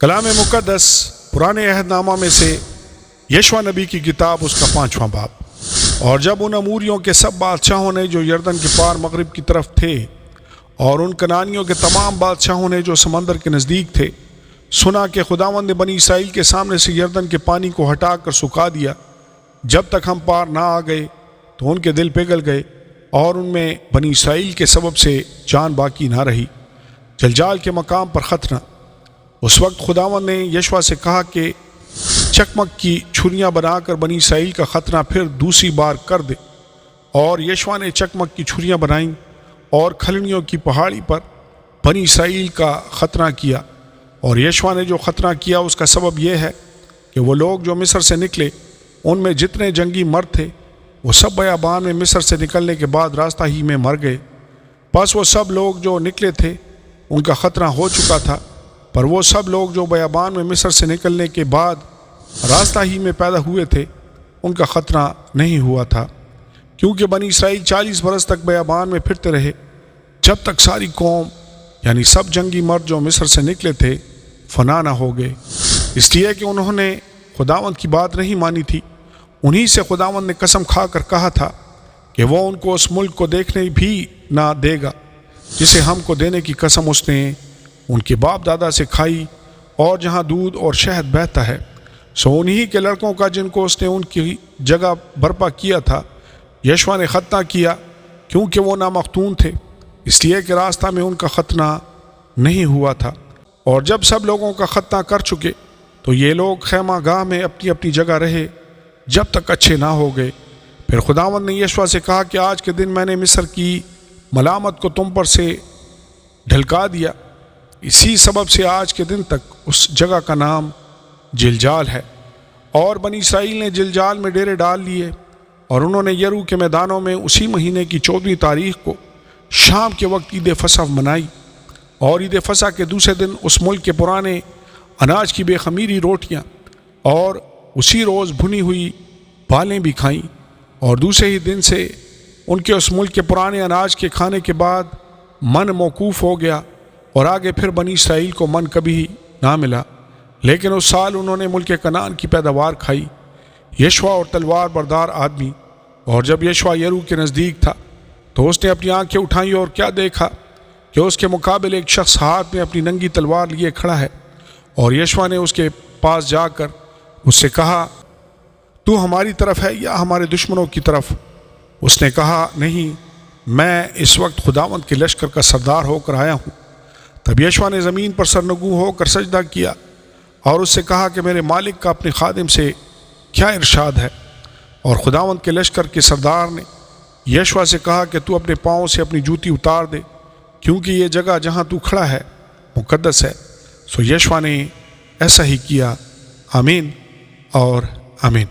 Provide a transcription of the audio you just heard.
کلام مقدس پرانے عہد نامہ میں سے یشوع نبی کی کتاب، اس کا 5واں باب۔ اور جب ان اموریوں کے سب بادشاہوں نے جو یردن کے پار مغرب کی طرف تھے، اور ان کنانیوں کے تمام بادشاہوں نے جو سمندر کے نزدیک تھے، سنا کہ خداوند نے بنی اسرائیل کے سامنے سے یردن کے پانی کو ہٹا کر سکھا دیا، جب تک ہم پار نہ آ گئے تو ان کے دل پگھل گئے، اور ان میں بنی اسرائیل کے سبب سے جان باقی نہ رہی، جلجال کے مقام پر ختنہ۔ اس وقت خداوند نے یشوع سے کہا کہ چکمک کی چھریاں بنا کر بنی اسرائیل کا ختنہ پھر دوسری بار کر دے۔ اور یشوع نے چکمک کی چھریاں بنائیں اور کھلنیوں کی پہاڑی پر بنی اسرائیل کا ختنہ کیا۔ اور یشوع نے جو ختنہ کیا اس کا سبب یہ ہے کہ وہ لوگ جو مصر سے نکلے، ان میں جتنے جنگی مرد تھے، وہ سب بیابان میں مصر سے نکلنے کے بعد راستہ ہی میں مر گئے۔ پس وہ سب لوگ جو نکلے تھے ان کا ختنہ ہو چکا تھا، پر وہ سب لوگ جو بیابان میں مصر سے نکلنے کے بعد راستہ ہی میں پیدا ہوئے تھے، ان کا ختنہ نہیں ہوا تھا، کیونکہ بنی اسرائیل 40 برس تک بیابان میں پھرتے رہے، جب تک ساری قوم یعنی سب جنگی مرد جو مصر سے نکلے تھے فنا نہ ہو گئے، اس لیے کہ انہوں نے خداوند کی بات نہیں مانی تھی۔ انہی سے خداوند نے قسم کھا کر کہا تھا کہ وہ ان کو اس ملک کو دیکھنے بھی نہ دے گا جسے ہم کو دینے کی قسم اس نے ان کے باپ دادا سے کھائی، اور جہاں دودھ اور شہد بہتا ہے۔ سو انہی کے لڑکوں کا جن کو اس نے ان کی جگہ برپا کیا تھا، یشوع نے ختنہ کیا، کیونکہ وہ نامختون تھے، اس لیے کہ راستہ میں ان کا ختنہ نہیں ہوا تھا۔ اور جب سب لوگوں کا ختنہ کر چکے تو یہ لوگ خیمہ گاہ میں اپنی اپنی جگہ رہے جب تک اچھے نہ ہو گئے۔ پھر خداوند نے یشوع سے کہا کہ آج کے دن میں نے مصر کی ملامت کو تم پر سے ڈھلکا دیا، اسی سبب سے آج کے دن تک اس جگہ کا نام جلجال ہے۔ اور بنی اسرائیل نے جلجال میں ڈیرے ڈال لیے، اور انہوں نے یرو کے میدانوں میں اسی مہینے کی 14ویں تاریخ کو شام کے وقت عید فصح منائی، اور عید فصح کے دوسرے دن اس ملک کے پرانے اناج کی بے خمیری روٹیاں اور اسی روز بھنی ہوئی بالیں بھی کھائیں۔ اور دوسرے ہی دن سے ان کے اس ملک کے پرانے اناج کے کھانے کے بعد من موقوف ہو گیا، اور آگے پھر بنی اسرائیل کو من کبھی نہ ملا، لیکن اس سال انہوں نے ملک کنعان کی پیداوار کھائی، یشوع اور تلوار بردار آدمی۔ اور جب یشوع یرو کے نزدیک تھا تو اس نے اپنی آنکھیں اٹھائیں، اور کیا دیکھا کہ اس کے مقابل ایک شخص ہاتھ میں اپنی ننگی تلوار لیے کھڑا ہے۔ اور یشوع نے اس کے پاس جا کر اس سے کہا، تو ہماری طرف ہے یا ہمارے دشمنوں کی طرف؟ اس نے کہا، نہیں، میں اس وقت خداوند کے لشکر کا سردار ہو کر آیا ہوں۔ تب یشوع نے زمین پر سرنگوں ہو کر سجدہ کیا، اور اس سے کہا کہ میرے مالک کا اپنے خادم سے کیا ارشاد ہے؟ اور خداوند کے لشکر کے سردار نے یشوع سے کہا کہ تو اپنے پاؤں سے اپنی جوتی اتار دے، کیونکہ یہ جگہ جہاں تو کھڑا ہے مقدس ہے۔ سو یشوع نے ایسا ہی کیا۔ آمین اور آمین۔